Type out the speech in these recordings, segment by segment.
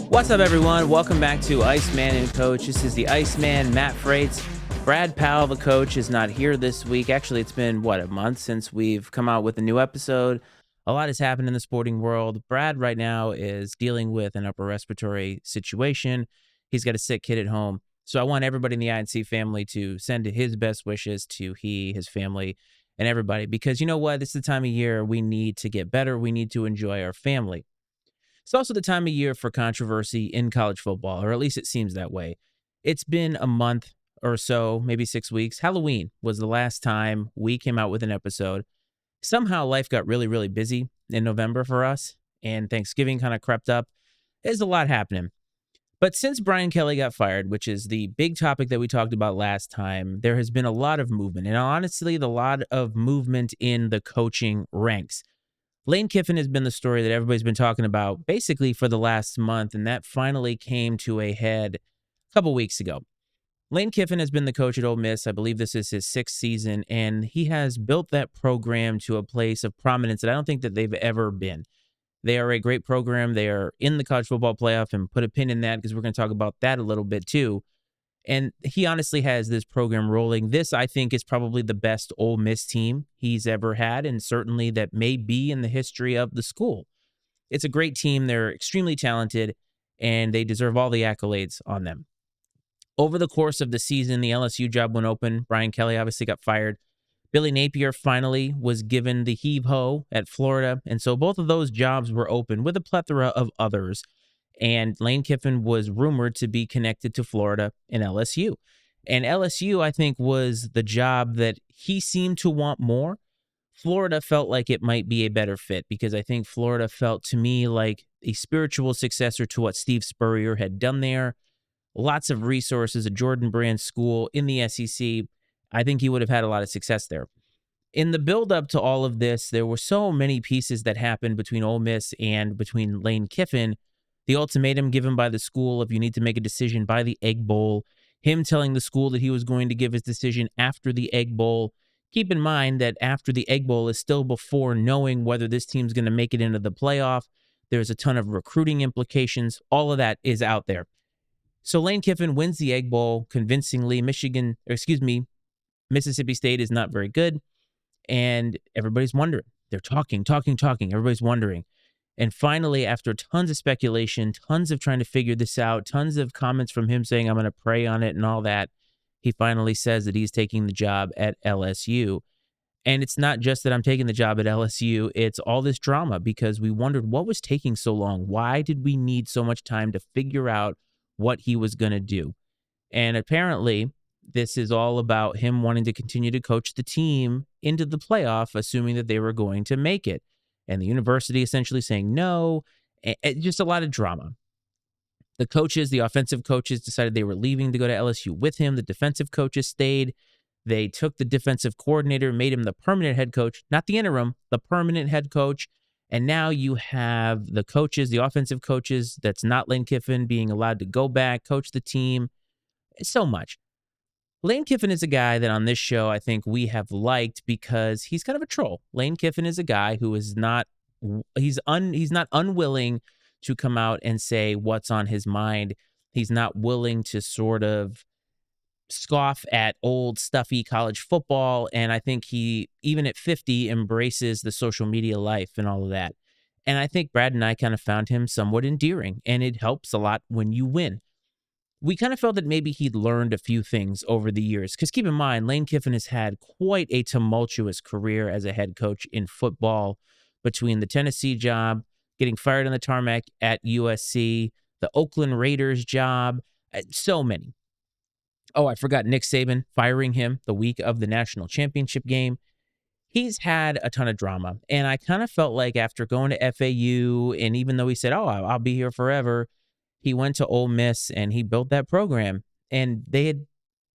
What's up, everyone? Welcome back to Iceman and Coach. This is the Iceman, Matt Freitz. Brad Powell, the coach, is not here this week. Actually, it's been, a month since we've come out with a new episode. A lot has happened in the sporting world. Brad right now is dealing with an upper respiratory situation. He's got a sick kid at home. So I want everybody in the INC family to send his best wishes to his family, and everybody. Because you know what? This is the time of year we need to get better. We need to enjoy our family. It's also the time of year for controversy in college football, or at least it seems that way. It's been a month or so, maybe 6 weeks. Halloween was the last time we came out with an episode. Somehow life got really, really busy in November for us, and Thanksgiving kind of crept up. There's a lot happening. But since Brian Kelly got fired, which is the big topic that we talked about last time, there has been a lot of movement, and honestly, a lot of movement in the coaching ranks. Lane Kiffin has been the story that everybody's been talking about basically for the last month, and that finally came to a head a couple weeks ago. Lane Kiffin has been the coach at Ole Miss. I believe this is his 6th season, and he has built that program to a place of prominence that I don't think that they've ever been. They are a great program. They are in the college football playoff, and put a pin in that because we're going to talk about that a little bit too. And he honestly has this program rolling. This, I think, is probably the best Ole Miss team he's ever had, and certainly that may be in the history of the school. It's a great team. They're extremely talented, and they deserve all the accolades on them. Over the course of the season, the LSU job went open. Brian Kelly obviously got fired. Billy Napier finally was given the heave-ho at Florida, and so both of those jobs were open with a plethora of others. And Lane Kiffin was rumored to be connected to Florida and LSU. And LSU, I think, was the job that he seemed to want more. Florida felt like it might be a better fit because I think Florida felt to me like a spiritual successor to what Steve Spurrier had done there. Lots of resources, a Jordan Brand school in the SEC. I think he would have had a lot of success there. In the build-up to all of this, there were so many pieces that happened between Ole Miss and between Lane Kiffin. The ultimatum given by the school of you need to make a decision by the Egg Bowl. Him telling the school that he was going to give his decision after the Egg Bowl. Keep in mind that after the Egg Bowl is still before knowing whether this team's going to make it into the playoff. There's a ton of recruiting implications. All of that is out there. So Lane Kiffin wins the Egg Bowl convincingly. Mississippi State is not very good. And everybody's wondering. They're talking. Everybody's wondering. And finally, after tons of speculation, tons of trying to figure this out, tons of comments from him saying, I'm going to pray on it and all that, he finally says that he's taking the job at LSU. And it's not just that I'm taking the job at LSU. It's all this drama because we wondered what was taking so long. Why did we need so much time to figure out what he was going to do? And apparently, this is all about him wanting to continue to coach the team into the playoff, assuming that they were going to make it. And the university essentially saying no, and just a lot of drama. The coaches, the offensive coaches, decided they were leaving to go to LSU with him. The defensive coaches stayed. They took the defensive coordinator, made him the permanent head coach, not the interim, the permanent head coach. And now you have the coaches, the offensive coaches, that's not Lane Kiffin, being allowed to go back, coach the team. So much. Lane Kiffin is a guy that on this show I think we have liked because he's kind of a troll. Lane Kiffin is a guy who is not he's not unwilling to come out and say what's on his mind. He's not willing to sort of scoff at old stuffy college football, and I think he even at 50 embraces the social media life and all of that. And I think Brad and I kind of found him somewhat endearing, and it helps a lot when you win. We kind of felt that maybe he'd learned a few things over the years. Because keep in mind, Lane Kiffin has had quite a tumultuous career as a head coach in football between the Tennessee job, getting fired on the tarmac at USC, the Oakland Raiders job, so many. Oh, I forgot Nick Saban firing him the week of the national championship game. He's had a ton of drama. And I kind of felt like after going to FAU, and even though he said, oh, I'll be here forever, he went to Ole Miss and he built that program. And they had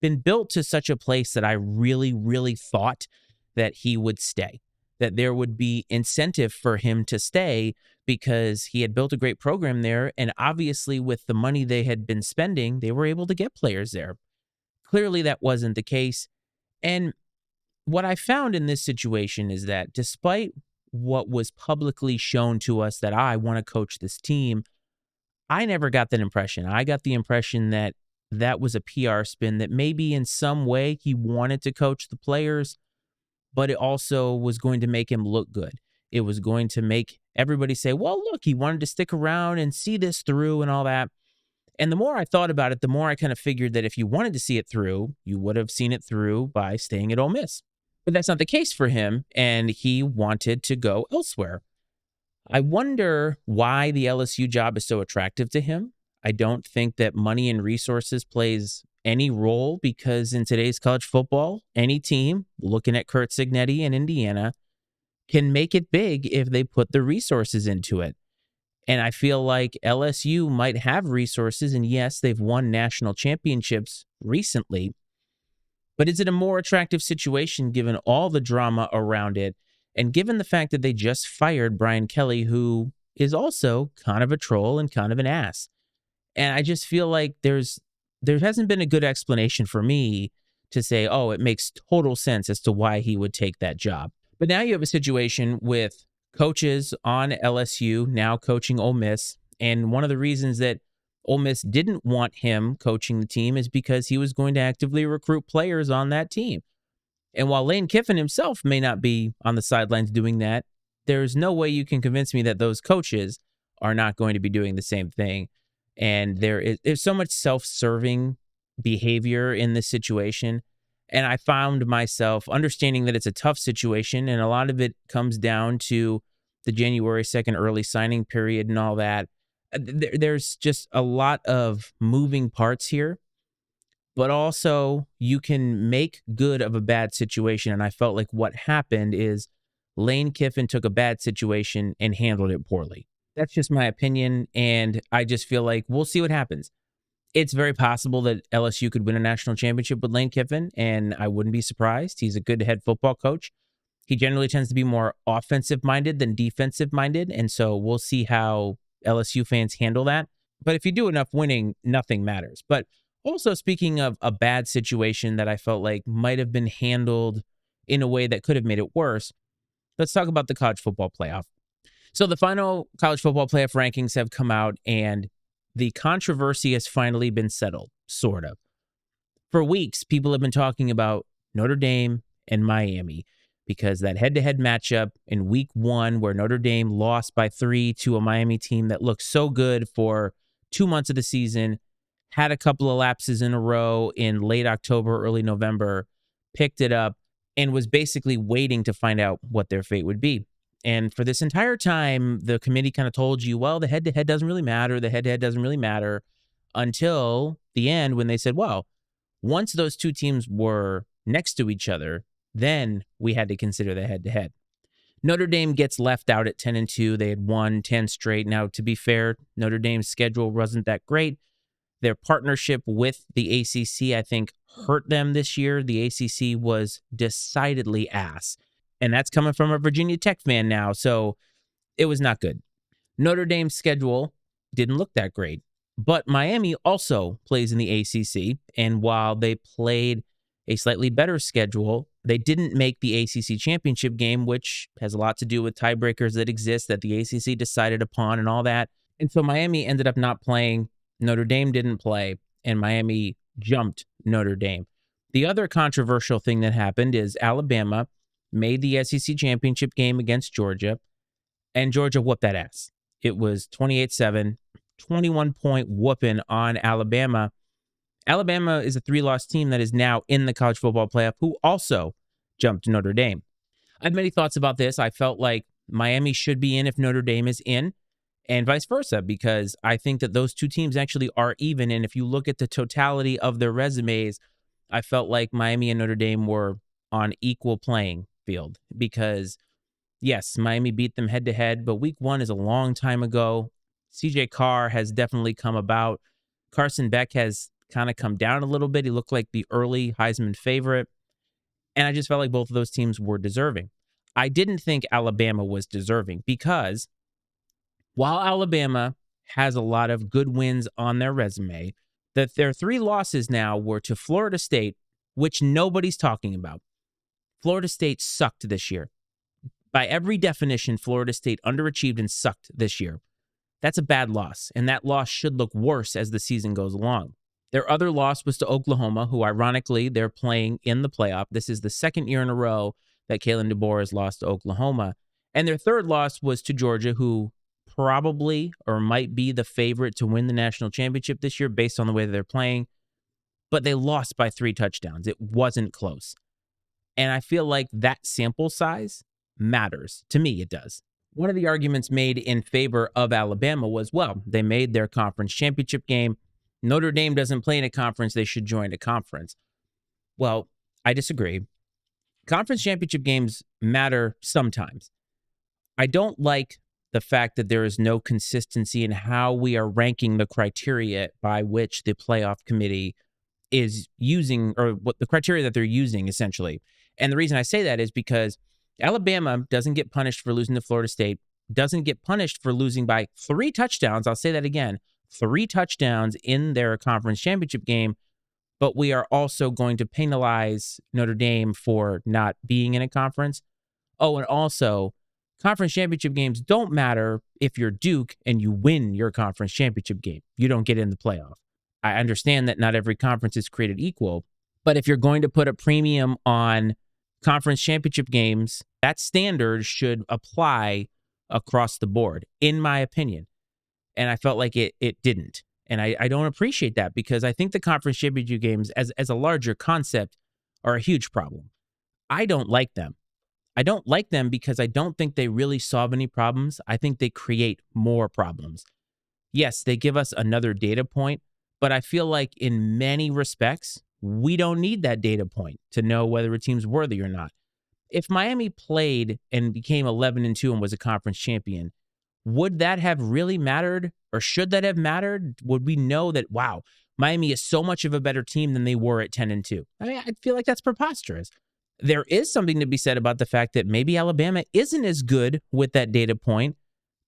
been built to such a place that I really, really thought that he would stay, that there would be incentive for him to stay because he had built a great program there. And obviously, with the money they had been spending, they were able to get players there. Clearly, that wasn't the case. And what I found in this situation is that despite what was publicly shown to us that I want to coach this team, I never got that impression. I got the impression that that was a PR spin, that maybe in some way he wanted to coach the players, but it also was going to make him look good. It was going to make everybody say, well, look, he wanted to stick around and see this through and all that. And the more I thought about it, the more I kind of figured that if you wanted to see it through, you would have seen it through by staying at Ole Miss. But that's not the case for him, and he wanted to go elsewhere. I wonder why the LSU job is so attractive to him. I don't think that money and resources plays any role, because in today's college football, any team, looking at Kurt Signetti in Indiana, can make it big if they put the resources into it. And I feel like LSU might have resources, and yes, they've won national championships recently, but is it a more attractive situation given all the drama around it, and given the fact that they just fired Brian Kelly, who is also kind of a troll and kind of an ass? And I just feel like there hasn't been a good explanation for me to say, oh, it makes total sense as to why he would take that job. But now you have a situation with coaches on LSU now coaching Ole Miss. And one of the reasons that Ole Miss didn't want him coaching the team is because he was going to actively recruit players on that team. And while Lane Kiffin himself may not be on the sidelines doing that, there's no way you can convince me that those coaches are not going to be doing the same thing. And there's so much self-serving behavior in this situation. And I found myself understanding that it's a tough situation, and a lot of it comes down to the January 2nd early signing period and all that. There's just a lot of moving parts here, but also you can make good of a bad situation. And I felt like what happened is Lane Kiffin took a bad situation and handled it poorly. That's just my opinion. And I just feel like we'll see what happens. It's very possible that LSU could win a national championship with Lane Kiffin, and I wouldn't be surprised. He's a good head football coach. He generally tends to be more offensive minded than defensive minded. And so we'll see how LSU fans handle that. But if you do enough winning, nothing matters. But also, speaking of a bad situation that I felt like might have been handled in a way that could have made it worse, let's talk about the college football playoff. So the final college football playoff rankings have come out, and the controversy has finally been settled, sort of. For weeks, people have been talking about Notre Dame and Miami, because that head-to-head matchup in week 1 where Notre Dame lost by 3 to a Miami team that looked so good for 2 months of the season, had a couple of lapses in a row in late October, early November, picked it up, and was basically waiting to find out what their fate would be. And for this entire time, the committee kind of told you, well, the head-to-head doesn't really matter. The head-to-head doesn't really matter, until the end when they said, well, once those two teams were next to each other, then we had to consider the head-to-head. Notre Dame gets left out at 10-2. They had won 10 straight. Now, to be fair, Notre Dame's schedule wasn't that great. Their partnership with the ACC, I think, hurt them this year. The ACC was decidedly ass. And that's coming from a Virginia Tech fan now, so it was not good. Notre Dame's schedule didn't look that great. But Miami also plays in the ACC, and while they played a slightly better schedule, they didn't make the ACC championship game, which has a lot to do with tiebreakers that exist that the ACC decided upon and all that. And so Miami ended up not playing. Notre Dame didn't play, and Miami jumped Notre Dame. The other controversial thing that happened is Alabama made the SEC championship game against Georgia, and Georgia whooped that ass. It was 28-7, 21-point whooping on Alabama. Alabama is a 3-loss team that is now in the college football playoff, who also jumped Notre Dame. I have many thoughts about this. I felt like Miami should be in if Notre Dame is in, and vice versa, because I think that those two teams actually are even. And if you look at the totality of their resumes, I felt like Miami and Notre Dame were on equal playing field, because yes, Miami beat them head to head, but week 1 is a long time ago. CJ Carr has definitely come about. Carson Beck has kind of come down a little bit. He looked like the early Heisman favorite. And I just felt like both of those teams were deserving. I didn't think Alabama was deserving, because while Alabama has a lot of good wins on their resume, that their 3 losses now were to Florida State, which nobody's talking about. Florida State sucked this year. By every definition, Florida State underachieved and sucked this year. That's a bad loss, and that loss should look worse as the season goes along. Their other loss was to Oklahoma, who ironically they're playing in the playoff. This is the second year in a row that Kalen DeBoer has lost to Oklahoma. And their third loss was to Georgia, who probably or might be the favorite to win the national championship this year based on the way that they're playing. But they lost by 3 touchdowns. It wasn't close. And I feel like that sample size matters. To me, it does. One of the arguments made in favor of Alabama was, well, they made their conference championship game. Notre Dame doesn't play in a conference. They should join a conference. Well, I disagree. Conference championship games matter sometimes. I don't like the fact that there is no consistency in how we are ranking the criteria by which the playoff committee is using, or what the criteria that they're using, essentially. And the reason I say that is because Alabama doesn't get punished for losing to Florida State, doesn't get punished for losing by 3 touchdowns. I'll say that again, 3 touchdowns in their conference championship game. But we are also going to penalize Notre Dame for not being in a conference. Oh, and also, conference championship games don't matter if you're Duke and you win your conference championship game. You don't get in the playoff. I understand that not every conference is created equal, but if you're going to put a premium on conference championship games, that standard should apply across the board, in my opinion. And I felt like it didn't. And I don't appreciate that, because I think the conference championship games as a larger concept are a huge problem. I don't like them. I don't like them because I don't think they really solve any problems. I think they create more problems. Yes, they give us another data point, but I feel like in many respects, we don't need that data point to know whether a team's worthy or not. If Miami played and became 11-2 and was a conference champion, would that have really mattered, or should that have mattered? Would we know that, wow, Miami is so much of a better team than they were at 10-2? I mean, I feel like that's preposterous. There is something to be said about the fact that maybe Alabama isn't as good with that data point,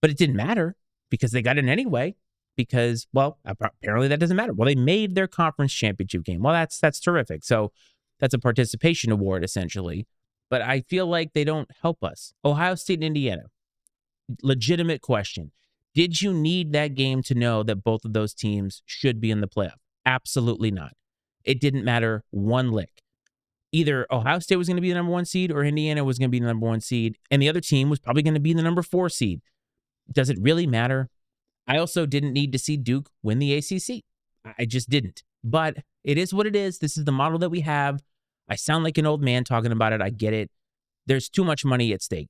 but it didn't matter because they got it anyway. Because, well, apparently that doesn't matter. Well, they made their conference championship game. Well, that's terrific. So that's a participation award, essentially. But I feel like they don't help us. Ohio State and Indiana. Legitimate question. Did you need that game to know that both of those teams should be in the playoff? Absolutely not. It didn't matter one lick. Either Ohio State was going to be the number 1 seed or Indiana was going to be the number 1 seed, and the other team was probably going to be the number 4 seed. Does it really matter? I also didn't need to see Duke win the ACC. I just didn't. But it is what it is. This is the model that we have. I sound like an old man talking about it. I get it. There's too much money at stake.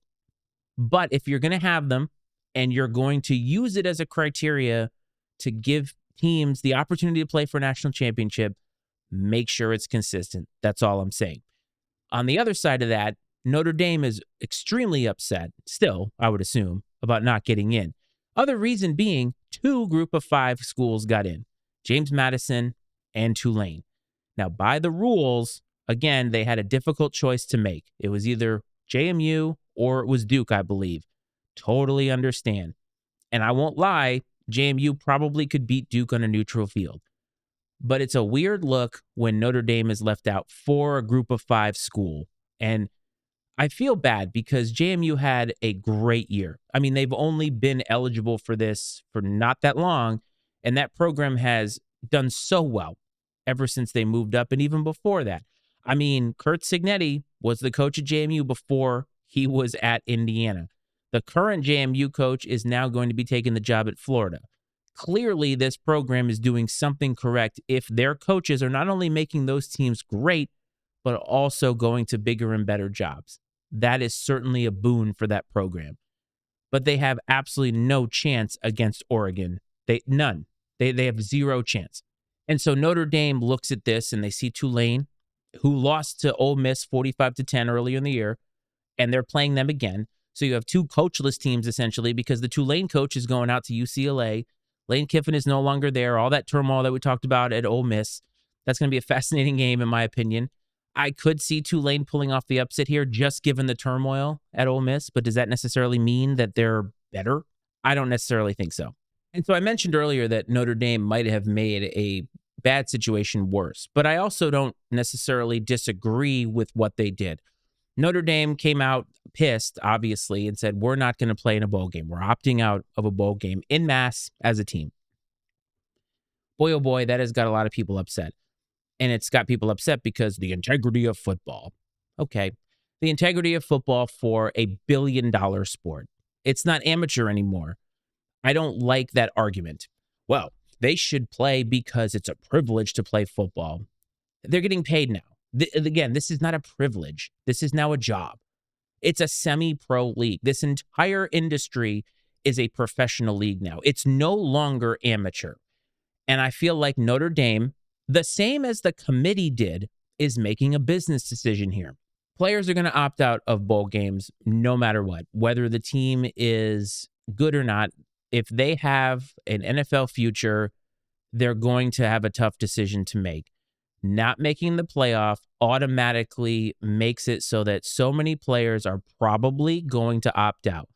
But if you're going to have them and you're going to use it as a criteria to give teams the opportunity to play for a national championship, make sure it's consistent. That's all I'm saying. On the other side of that, Notre Dame is extremely upset, still, I would assume, about not getting in. Other reason being 2 group of 5 schools got in, James Madison and Tulane. Now, by the rules, again, they had a difficult choice to make. It was either JMU or it was Duke, I believe. Totally understand. And I won't lie, JMU probably could beat Duke on a neutral field. But it's a weird look when Notre Dame is left out for a group of 5 school. And I feel bad because JMU had a great year. I mean, they've only been eligible for this for not that long, and that program has done so well ever since they moved up, and even before that. I mean, Kurt Signetti was the coach at JMU before he was at Indiana. The current JMU coach is now going to be taking the job at Florida. Clearly, this program is doing something correct if their coaches are not only making those teams great, but also going to bigger and better jobs. That is certainly a boon for that program. But they have absolutely no chance against Oregon. None. They have 0 chance. And so Notre Dame looks at this and they see Tulane, who lost to Ole Miss 45-10 earlier in the year, and they're playing them again. So you have 2 coachless teams, essentially, because the Tulane coach is going out to UCLA. Lane Kiffin is no longer there. All that turmoil that we talked about at Ole Miss. That's going to be a fascinating game, in my opinion. I could see Tulane pulling off the upset here, just given the turmoil at Ole Miss. But does that necessarily mean that they're better? I don't necessarily think so. And so I mentioned earlier that Notre Dame might have made a bad situation worse. But I also don't necessarily disagree with what they did. Notre Dame came out pissed, obviously, and said, we're not going to play in a bowl game. We're opting out of a bowl game en masse as a team. Boy, oh boy, that has got a lot of people upset. And it's got people upset because the integrity of football. Okay. The integrity of football for a billion-dollar sport. It's not amateur anymore. I don't like that argument. Well, they should play because it's a privilege to play football. They're getting paid now. Again, this is not a privilege. This is now a job. It's a semi-pro league. This entire industry is a professional league now. It's no longer amateur. And I feel like Notre Dame, the same as the committee did, is making a business decision here. Players are going to opt out of bowl games no matter what, whether the team is good or not. If they have an NFL future, they're going to have a tough decision to make. Not making the playoff automatically makes it so that so many players are probably going to opt out.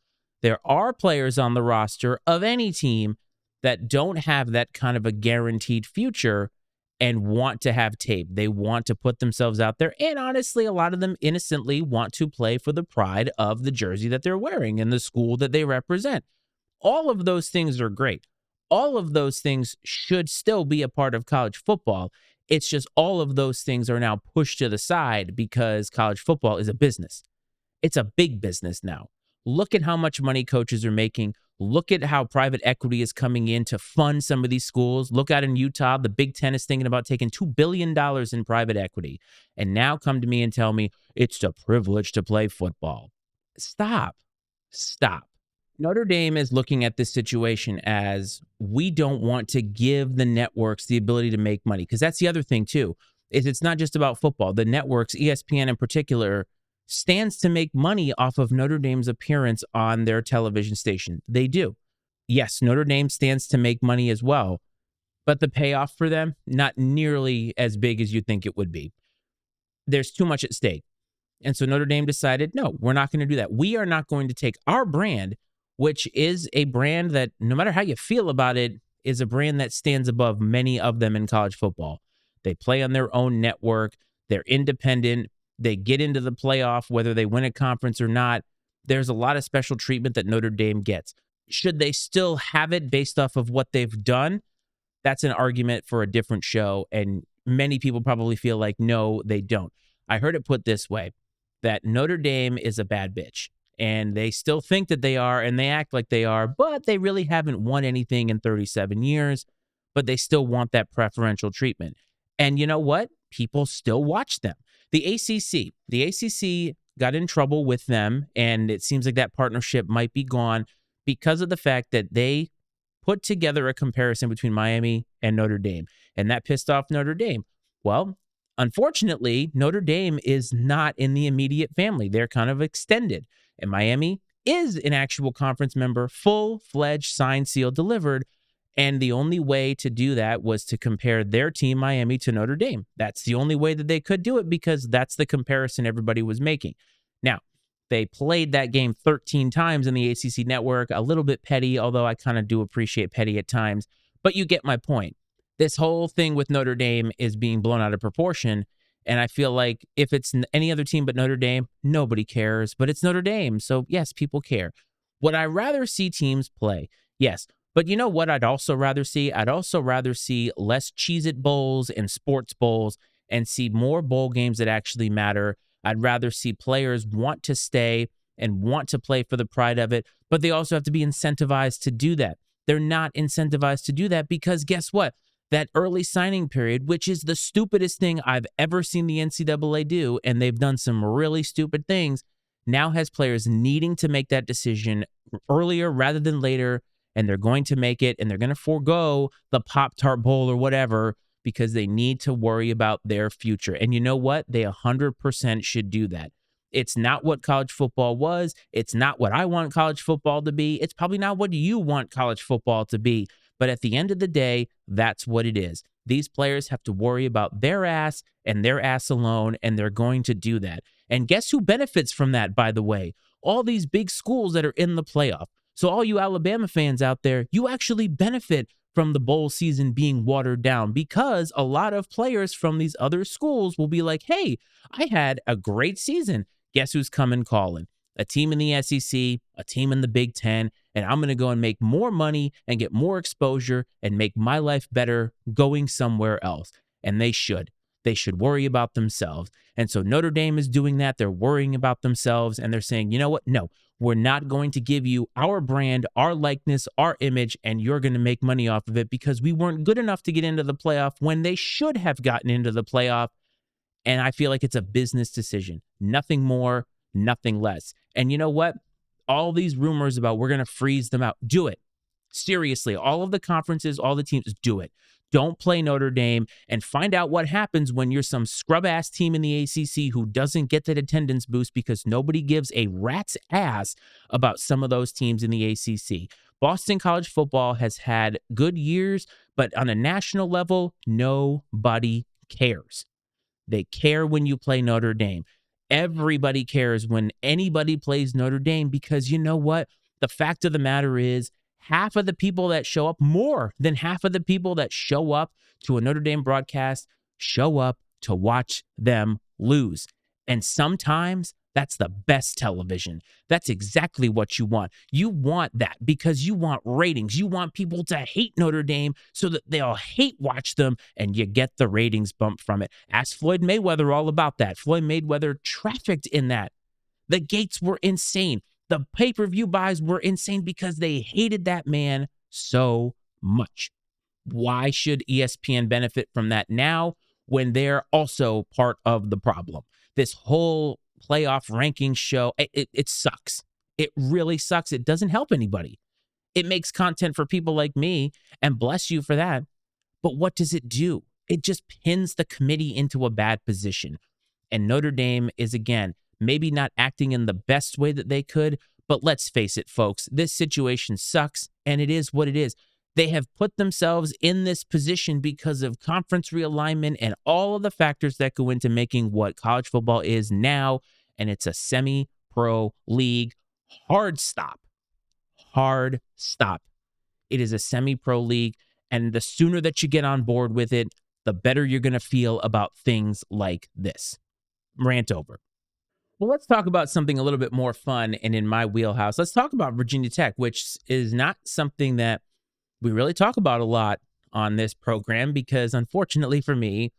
There are players on the roster of any team that don't have that kind of a guaranteed future and want to have tape. They want to put themselves out there. And honestly, a lot of them innocently want to play for the pride of the jersey that they're wearing and the school that they represent. All of those things are great. All of those things should still be a part of college football. It's just all of those things are now pushed to the side because college football is a business. It's a big business now. Look at how much money coaches are making. Look at how private equity is coming in to fund some of these schools. Look out in Utah, the Big Ten is thinking about taking $2 billion in private equity. And now come to me and tell me it's a privilege to play football. Stop. Notre Dame is looking at this situation as we don't want to give the networks the ability to make money. Because that's the other thing, too, is it's not just about football. The networks, ESPN in particular, stands to make money off of Notre Dame's appearance on their television station. They do. Yes, Notre Dame stands to make money as well, but the payoff for them, not nearly as big as you think it would be. There's too much at stake. And so Notre Dame decided, no, we're not going to do that. We are not going to take our brand, which is a brand that, no matter how you feel about it, is a brand that stands above many of them in college football. They play on their own network. They're independent. They get into the playoff, whether they win a conference or not. There's a lot of special treatment that Notre Dame gets. Should they still have it based off of what they've done? That's an argument for a different show, and many people probably feel like, no, they don't. I heard it put this way, that Notre Dame is a bad bitch, and they still think that they are, and they act like they are, but they really haven't won anything in 37 years, but they still want that preferential treatment. And you know what? People still watch them. The ACC got in trouble with them, and it seems like that partnership might be gone because of the fact that they put together a comparison between Miami and Notre Dame, and that pissed off Notre Dame. Well, unfortunately, Notre Dame is not in the immediate family. They're kind of extended, and Miami is an actual conference member, full-fledged, signed, sealed, delivered. And the only way to do that was to compare their team, Miami, to Notre Dame. That's the only way that they could do it because that's the comparison everybody was making. Now, they played that game 13 times in the ACC network, a little bit petty, although I kind of do appreciate petty at times. But you get my point. This whole thing with Notre Dame is being blown out of proportion. And I feel like if it's any other team but Notre Dame, nobody cares. But it's Notre Dame. So, yes, people care. Would I rather see teams play? Yes. But you know what I'd also rather see? I'd also rather see less Cheez-It Bowls and sports bowls and see more bowl games that actually matter. I'd rather see players want to stay and want to play for the pride of it, but they also have to be incentivized to do that. They're not incentivized to do that because guess what? That early signing period, which is the stupidest thing I've ever seen the NCAA do, and they've done some really stupid things, now has players needing to make that decision earlier rather than later. And they're going to make it, and they're going to forego the Pop-Tart Bowl or whatever because they need to worry about their future. And you know what? They 100% should do that. It's not what college football was. It's not what I want college football to be. It's probably not what you want college football to be. But at the end of the day, that's what it is. These players have to worry about their ass and their ass alone, and they're going to do that. And guess who benefits from that, by the way? All these big schools that are in the playoff. So all you Alabama fans out there, you actually benefit from the bowl season being watered down because a lot of players from these other schools will be like, hey, I had a great season. Guess who's coming calling? a team in the SEC, a team in the Big Ten, and I'm going to go and make more money and get more exposure and make my life better going somewhere else. And they should. They should worry about themselves. And so Notre Dame is doing that. They're worrying about themselves and they're saying, you know what? No, we're not going to give you our brand, our likeness, our image, and you're going to make money off of it because we weren't good enough to get into the playoff when they should have gotten into the playoff. And I feel like it's a business decision. Nothing more, nothing less. And you know what? All these rumors about we're going to freeze them out, do it. Seriously, all of the conferences, all the teams, do it. Don't play Notre Dame and find out what happens when you're some scrub-ass team in the ACC who doesn't get that attendance boost because nobody gives a rat's ass about some of those teams in the ACC. Boston College football has had good years, but on a national level, nobody cares. They care when you play Notre Dame. Everybody cares when anybody plays Notre Dame because you know what? The fact of the matter is, half of the people that show up, more than half of the people that show up to a Notre Dame broadcast, show up to watch them lose. And sometimes that's the best television. That's exactly what you want. You want that because you want ratings. You want people to hate Notre Dame so that they'll hate watch them and you get the ratings bump from it. Ask Floyd Mayweather all about that. Floyd Mayweather trafficked in that. The gates were insane. The pay-per-view buys were insane because they hated that man so much. Why should ESPN benefit from that now when they're also part of the problem? This whole playoff ranking show, it sucks. It really sucks. It doesn't help anybody. It makes content for people like me, and bless you for that. But what does it do? It just pins the committee into a bad position. And Notre Dame is, again, maybe not acting in the best way that they could, but let's face it, folks, this situation sucks, and it is what it is. They have put themselves in this position because of conference realignment and all of the factors that go into making what college football is now, and it's a semi-pro league. Hard stop. Hard stop. It is a semi-pro league, and the sooner that you get on board with it, the better you're going to feel about things like this. Rant over. Well, let's talk about something a little bit more fun and in my wheelhouse. Let's talk about Virginia Tech, which is not something that we really talk about a lot on this program because, unfortunately for me,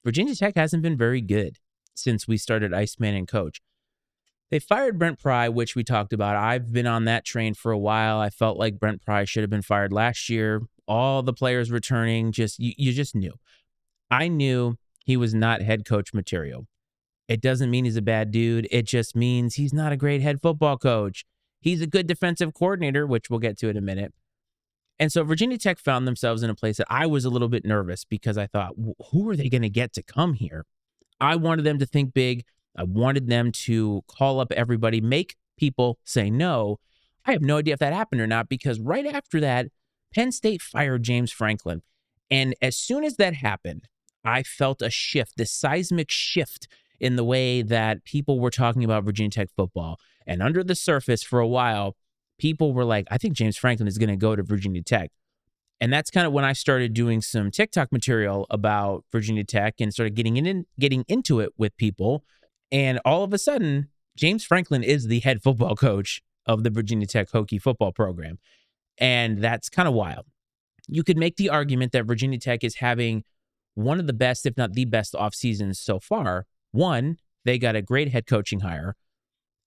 Virginia Tech hasn't been very good since we started Iceman and Coach. They fired Brent Pry, which we talked about. I've been on that train for a while. I felt like Brent Pry should have been fired last year. All the players returning, you just knew. I knew he was not head coach material. It doesn't mean he's a bad dude. It just means he's not a great head football coach. He's a good defensive coordinator, which we'll get to in a minute. And so Virginia Tech found themselves in a place that I was a little bit nervous because I thought, who are they going to get to come here? I wanted them to think big. I wanted them to call up everybody, make people say no. I have no idea if that happened or not because right after that, Penn State fired James Franklin. And as soon as that happened, I felt a shift, this seismic shift in the way that people were talking about Virginia Tech football. And under the surface for a while, people were like, I think James Franklin is going to go to Virginia Tech. And that's kind of when I started doing some TikTok material about Virginia Tech and started getting into it with people. And all of a sudden, James Franklin is the head football coach of the Virginia Tech Hokie football program. And that's kind of wild. You could make the argument that Virginia Tech is having one of the best, if not the best, off seasons so far. One, they got a great head coaching hire.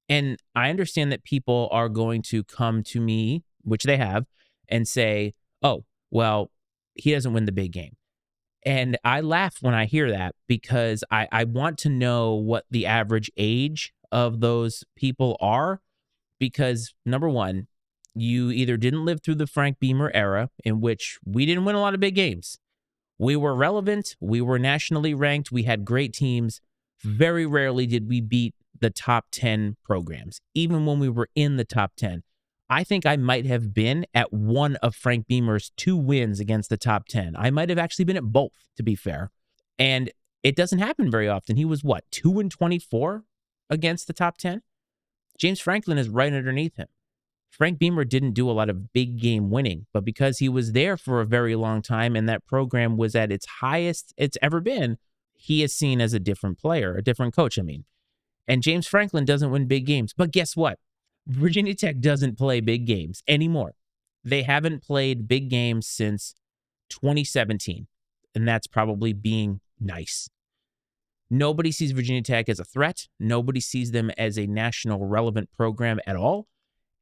And I understand that people are going to come to me, which they have, and say, oh, well, he doesn't win the big game. And I laugh when I hear that because I want to know what the average age of those people are. Because number one, you either didn't live through the Frank Beamer era in which we didn't win a lot of big games. We were relevant. We were nationally ranked. We had great teams. Very rarely did we beat the top 10 programs, even when we were in the top 10. I think I might have been at one of Frank Beamer's 2 wins against the top 10. I might have actually been at both, to be fair. And it doesn't happen very often. He was 2-24 against the top 10? James Franklin is right underneath him. Frank Beamer didn't do a lot of big game winning, but because he was there for a very long time and that program was at its highest it's ever been, he is seen as a different player, a different coach, I mean. And James Franklin doesn't win big games. But guess what? Virginia Tech doesn't play big games anymore. They haven't played big games since 2017. And that's probably being nice. Nobody sees Virginia Tech as a threat. Nobody sees them as a national relevant program at all.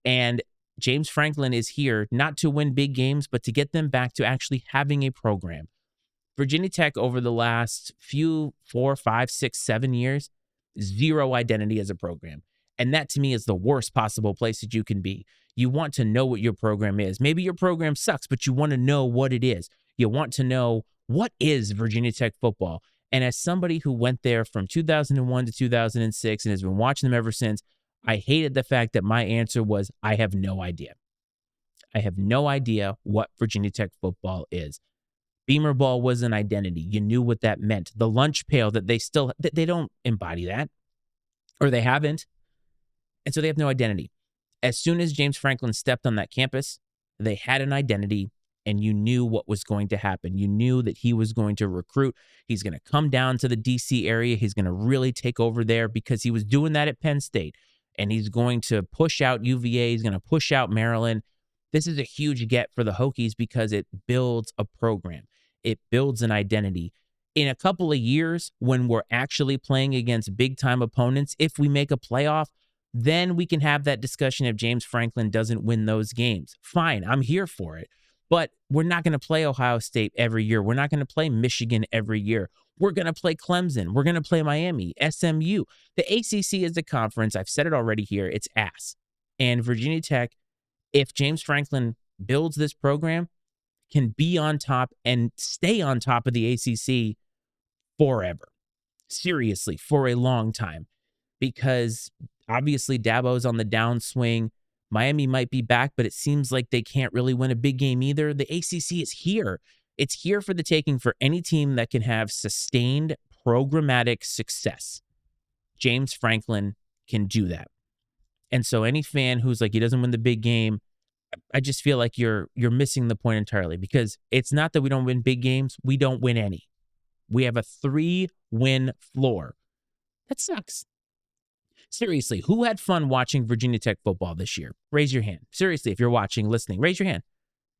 And James Franklin is here not to win big games, but to get them back to actually having a program. Virginia Tech over the last few 4, 5, 6, 7 years, zero identity as a program. And that to me is the worst possible place that you can be. You want to know what your program is. Maybe your program sucks, but you want to know what it is. You want to know what is Virginia Tech football. And as somebody who went there from 2001 to 2006 and has been watching them ever since, I hated the fact that my answer was, I have no idea. I have no idea what Virginia Tech football is. Beamer ball was an identity. You knew what that meant. The lunch pail that they don't embody that, or they haven't. And so they have no identity. As soon as James Franklin stepped on that campus, they had an identity, and you knew what was going to happen. You knew that he was going to recruit. He's going to come down to the DC area. He's going to really take over there because he was doing that at Penn State. And he's going to push out UVA. He's going to push out Maryland. This is a huge get for the Hokies because it builds a program. It builds an identity. In a couple of years, when we're actually playing against big-time opponents, if we make a playoff, then we can have that discussion if James Franklin doesn't win those games. Fine, I'm here for it. But we're not going to play Ohio State every year. We're not going to play Michigan every year. We're going to play Clemson. We're going to play Miami, SMU. The ACC is a conference. I've said it already here. It's ass. And Virginia Tech, if James Franklin builds this program, can be on top and stay on top of the ACC forever. Seriously, for a long time. Because obviously Dabo's on the downswing. Miami might be back, but it seems like they can't really win a big game either. The ACC is here. It's here for the taking for any team that can have sustained programmatic success. James Franklin can do that. And so any fan who's like, he doesn't win the big game, I just feel like you're missing the point entirely, because it's not that we don't win big games. We don't win any. We have a 3-win floor. That sucks. Seriously, who had fun watching Virginia Tech football this year? Raise your hand. Seriously, if you're watching, listening, raise your hand.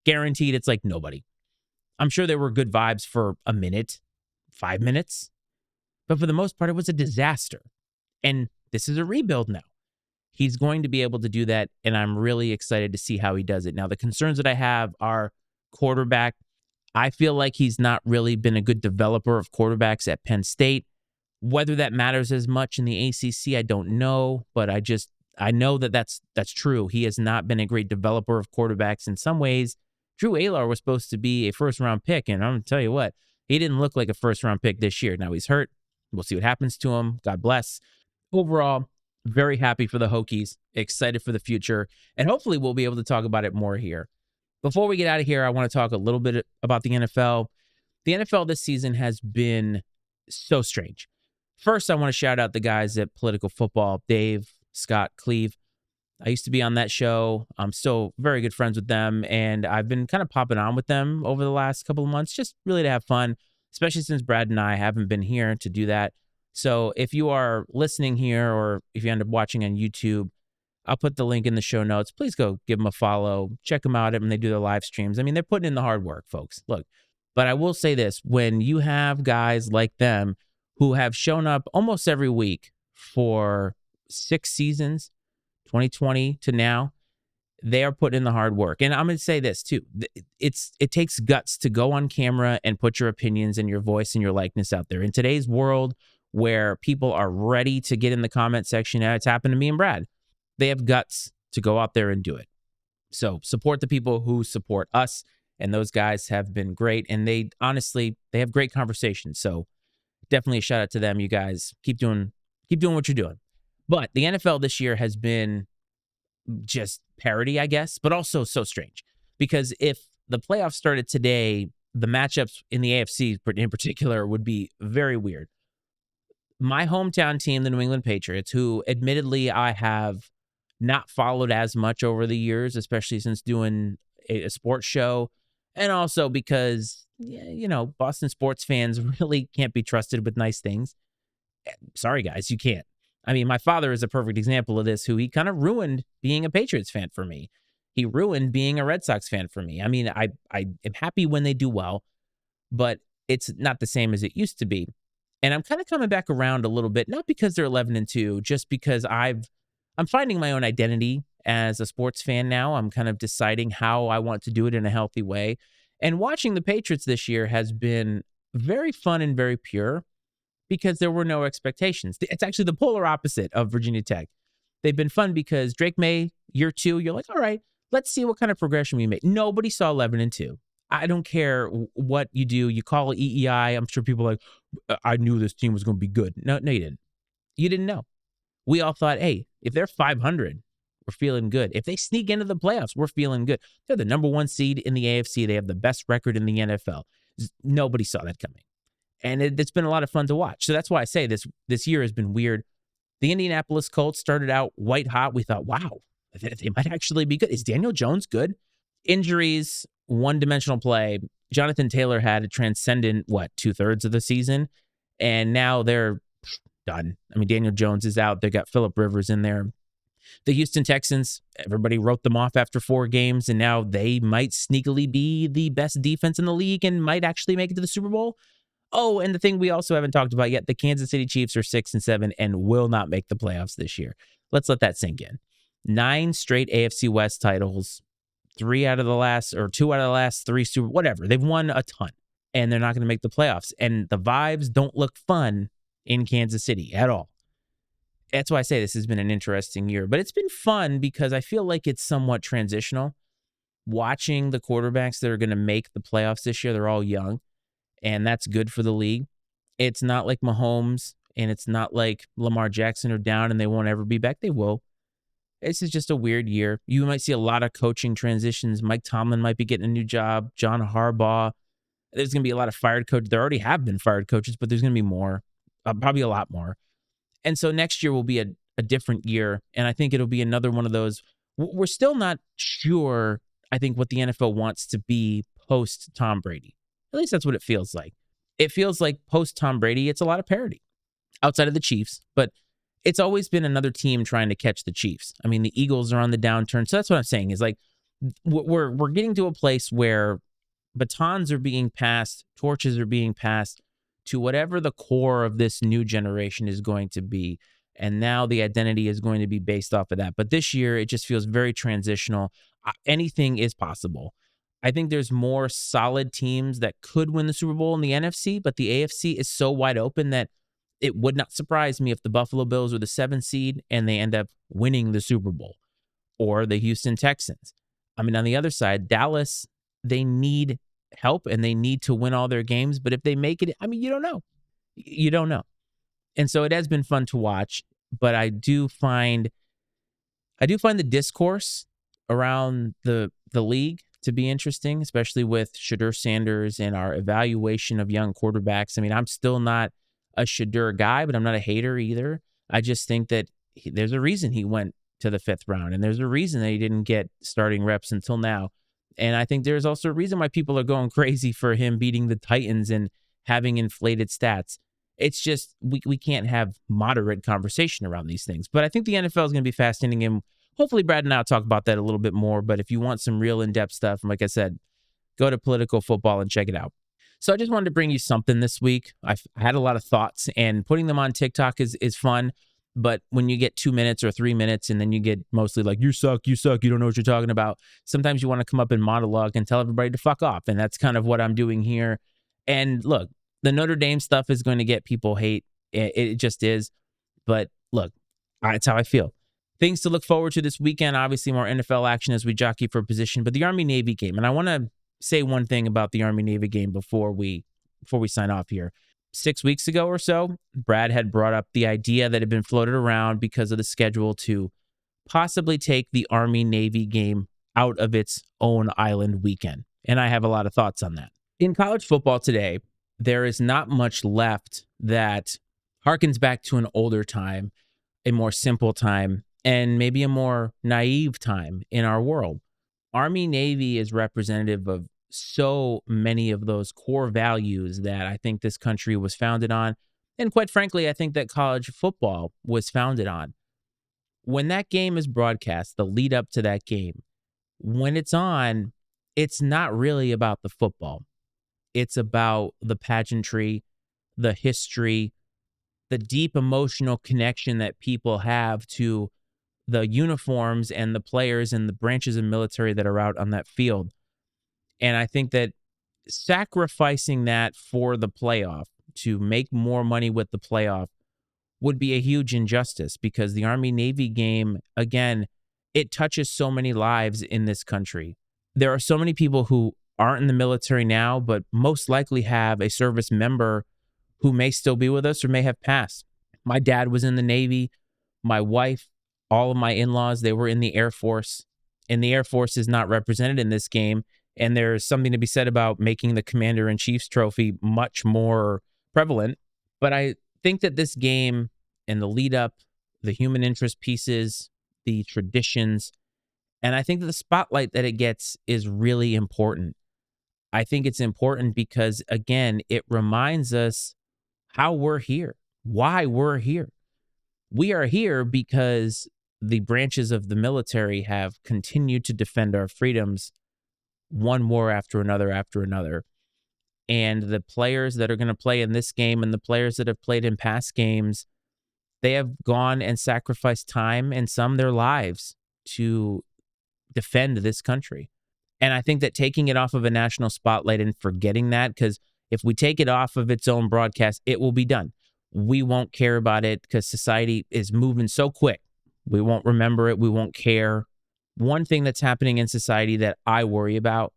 Guaranteed it's like nobody. I'm sure there were good vibes for a minute, 5 minutes, but for the most part, it was a disaster. And this is a rebuild now. He's going to be able to do that, and I'm really excited to see how he does it. Now, the concerns that I have are quarterback. I feel like he's not really been a good developer of quarterbacks at Penn State. Whether that matters as much in the ACC, I don't know, but I know that that's true. He has not been a great developer of quarterbacks. In some ways, Drew Aylar was supposed to be a first-round pick, and I'm going to tell you what, he didn't look like a first-round pick this year. Now he's hurt. We'll see what happens to him. God bless. Overall, very happy for the Hokies, excited for the future, and hopefully we'll be able to talk about it more here. Before we get out of here, I want to talk a little bit about the NFL. The NFL this season has been so strange. First, I want to shout out the guys at Political Football, Dave, Scott, Cleve. I used to be on that show. I'm still very good friends with them, and I've been kind of popping on with them over the last couple of months, just really to have fun, especially since Brad and I haven't been here to do that. So if you are listening here, or if you end up watching on YouTube, I'll put the link in the show notes. Please go give them a follow. Check them out when they do their live streams. I mean, they're putting in the hard work, folks. Look, but I will say this. When you have guys like them who have shown up almost every week for 6 seasons, 2020 to now, they are putting in the hard work. And I'm going to say this too. It takes guts to go on camera and put your opinions and your voice and your likeness out there. In today's world where people are ready to get in the comment section, it's happened to me and Brad. They have guts to go out there and do it. So support the people who support us, and those guys have been great. And they have great conversations. So definitely a shout out to them. You guys keep doing what you're doing. But the NFL this year has been just parody, I guess, but also so strange, because if the playoffs started today, the matchups in the AFC in particular would be very weird. My hometown team, the New England Patriots, who admittedly I have not followed as much over the years, especially since doing a sports show, and also because, Boston sports fans really can't be trusted with nice things. Sorry, guys, you can't. I mean, my father is a perfect example of this, who he kind of ruined being a Patriots fan for me. He ruined being a Red Sox fan for me. I mean, I am happy when they do well, but it's not the same as it used to be. And I'm kind of coming back around a little bit, not because they're 11-2, just because I'm finding my own identity as a sports fan now. I'm kind of deciding how I want to do it in a healthy way. And watching the Patriots this year has been very fun and very pure because there were no expectations. It's actually the polar opposite of Virginia Tech. They've been fun because Drake May, year two, you're like, all right, let's see what kind of progression we make. Nobody saw 11-2. I don't care what you do. You call it EEI. I'm sure people are like, I knew this team was going to be good. No, you didn't. You didn't know. We all thought, hey, if they're 500, we're feeling good. If they sneak into the playoffs, we're feeling good. They're the number one seed in the AFC. They have the best record in the NFL. Nobody saw that coming. And it's been a lot of fun to watch. So that's why I say this year has been weird. The Indianapolis Colts started out white hot. We thought, wow, they might actually be good. Is Daniel Jones good? Injuries, one-dimensional play. Jonathan Taylor had a transcendent, 2/3 of the season? And now they're done. I mean, Daniel Jones is out. They got Phillip Rivers in there. The Houston Texans, everybody wrote them off after 4 games, and now they might sneakily be the best defense in the league and might actually make it to the Super Bowl. Oh, and the thing we also haven't talked about yet, the Kansas City Chiefs are 6-7 and will not make the playoffs this year. Let's let that sink in. 9 straight AFC West titles, 2 out of the last 3 Super, whatever. They've won a ton, and they're not going to make the playoffs. And the vibes don't look fun in Kansas City at all. That's why I say this has been an interesting year, but it's been fun because I feel like it's somewhat transitional. Watching the quarterbacks that are going to make the playoffs this year, they're all young, and that's good for the league. It's not like Mahomes, and it's not like Lamar Jackson are down and they won't ever be back. They will. This is just a weird year. You might see a lot of coaching transitions. Mike Tomlin might be getting a new job. John Harbaugh. There's going to be a lot of fired coaches. There already have been fired coaches, but there's going to be more, probably a lot more. And so next year will be a different year. And I think it'll be another one of those. We're still not sure, I think, what the NFL wants to be post Tom Brady. At least that's what it feels like. It feels like post Tom Brady, it's a lot of parity outside of the Chiefs. But it's always been another team trying to catch the Chiefs. I mean, the Eagles are on the downturn. So that's what I'm saying is like we're getting to a place where batons are being passed, torches are being passed to whatever the core of this new generation is going to be. And now the identity is going to be based off of that. But this year, it just feels very transitional. Anything is possible. I think there's more solid teams that could win the Super Bowl in the NFC, but the AFC is so wide open that it would not surprise me if the Buffalo Bills are the 7th seed and they end up winning the Super Bowl, or the Houston Texans. I mean, on the other side, Dallas, they need help and they need to win all their games. But if they make it, I mean, you don't know. You don't know. And so it has been fun to watch, but I do find the discourse around the league to be interesting, especially with Shadur Sanders and our evaluation of young quarterbacks. I mean, I'm still not a Shadur guy, but I'm not a hater either. I just think that there's a reason he went to the 5th round, and there's a reason that he didn't get starting reps until now. And I think there's also a reason why people are going crazy for him beating the Titans and having inflated stats. It's just we can't have moderate conversation around these things. But I think the NFL is going to be fascinating, and hopefully Brad and I will talk about that a little bit more. But if you want some real in-depth stuff, like I said, go to Political Football and check it out. So I just wanted to bring you something this week. I had a lot of thoughts, and putting them on TikTok is fun. But when you get 2 minutes or 3 minutes and then you get mostly like, you suck, you don't know what you're talking about, sometimes you want to come up and monologue and tell everybody to fuck off. And that's kind of what I'm doing here. And look, the Notre Dame stuff is going to get people hate. It just is. But look, that's how I feel. Things to look forward to this weekend. Obviously, more NFL action as we jockey for position. But the Army-Navy game, and I want to say one thing about the Army-Navy game before we sign off here. 6 weeks ago or so, Brad had brought up the idea that had been floated around because of the schedule to possibly take the Army-Navy game out of its own island weekend. And I have a lot of thoughts on that. In college football today, there is not much left that harkens back to an older time, a more simple time, and maybe a more naive time in our world. Army-Navy is representative of so many of those core values that I think this country was founded on. And quite frankly, I think that college football was founded on. When that game is broadcast, the lead up to that game, when it's on, it's not really about the football. It's about the pageantry, the history, the deep emotional connection that people have to the uniforms and the players and the branches of military that are out on that field. And I think that sacrificing that for the playoff to make more money with the playoff would be a huge injustice because the Army Navy game, again, it touches so many lives in this country. There are so many people who aren't in the military now, but most likely have a service member who may still be with us or may have passed. My dad was in the Navy. My wife, all of my in laws, they were in the Air Force. And the Air Force is not represented in this game. And there's something to be said about making the Commander in Chief's trophy much more prevalent. But I think that this game and the lead up, the human interest pieces, the traditions, and I think that the spotlight that it gets is really important. I think it's important because, again, it reminds us how we're here, why we're here. We are here because the branches of the military have continued to defend our freedoms one war after another after another. And the players that are going to play in this game and the players that have played in past games, they have gone and sacrificed time and some their lives to defend this country. And I think that taking it off of a national spotlight and forgetting that, because if we take it off of its own broadcast, it will be done. We won't care about it because society is moving so quick. We won't remember it. We won't care. One thing that's happening in society that I worry about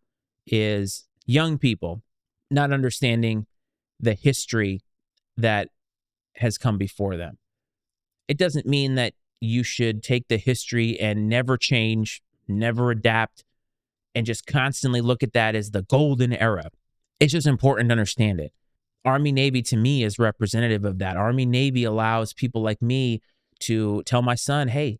is young people not understanding the history that has come before them. It doesn't mean that you should take the history and never change, never adapt, and just constantly look at that as the golden era. It's just important to understand it. Army Navy to me is representative of that. Army Navy allows people like me to tell my son, hey,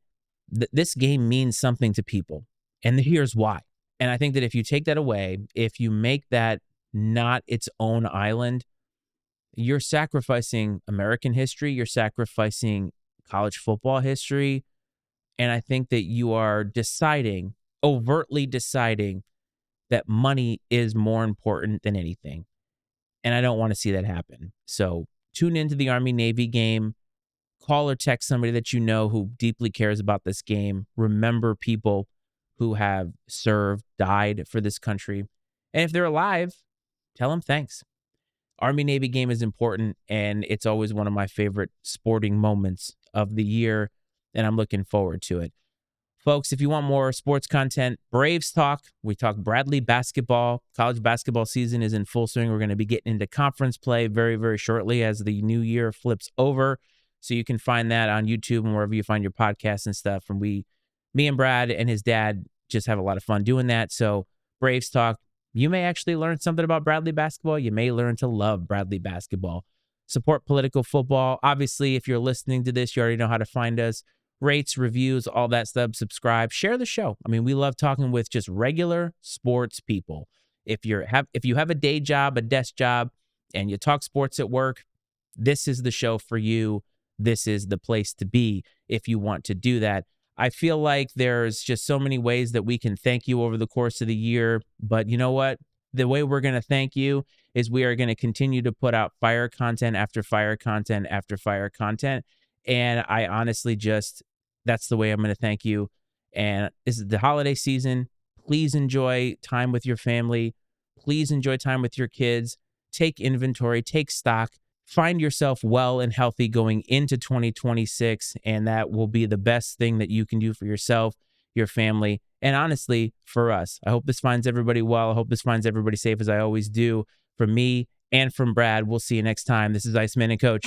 this game means something to people. And here's why. And I think that if you take that away, if you make that not its own island, you're sacrificing American history, you're sacrificing college football history. And I think that you are deciding, overtly deciding, that money is more important than anything. And I don't want to see that happen. So tune into the Army Navy game. Call or text somebody that you know who deeply cares about this game. Remember people who have served, died for this country. And if they're alive, tell them thanks. Army Navy game is important, and it's always one of my favorite sporting moments of the year, and I'm looking forward to it. Folks, if you want more sports content, Braves talk. We talk Bradley basketball. College basketball season is in full swing. We're going to be getting into conference play very, very shortly as the new year flips over. So you can find that on YouTube and wherever you find your podcasts and stuff. And me and Brad and his dad just have a lot of fun doing that. So Braves talk. You may actually learn something about Bradley basketball. You may learn to love Bradley basketball. Support political football. Obviously, if you're listening to this, you already know how to find us. Rates, reviews, all that stuff. Subscribe, share the show. I mean, we love talking with just regular sports people. If you have a day job, a desk job, and you talk sports at work, this is the show for you. This is the place to be if you want to do that. I feel like there's just so many ways that we can thank you over the course of the year. But you know what? The way we're going to thank you is we are going to continue to put out fire content after fire content after fire content. And I honestly that's the way I'm going to thank you. And this is the holiday season. Please enjoy time with your family. Please enjoy time with your kids. Take inventory, take stock. Find yourself well and healthy going into 2026, and that will be the best thing that you can do for yourself, your family, and honestly, for us. I hope this finds everybody well. I hope this finds everybody safe, as I always do. From me and from Brad, we'll see you next time. This is Iceman and Coach.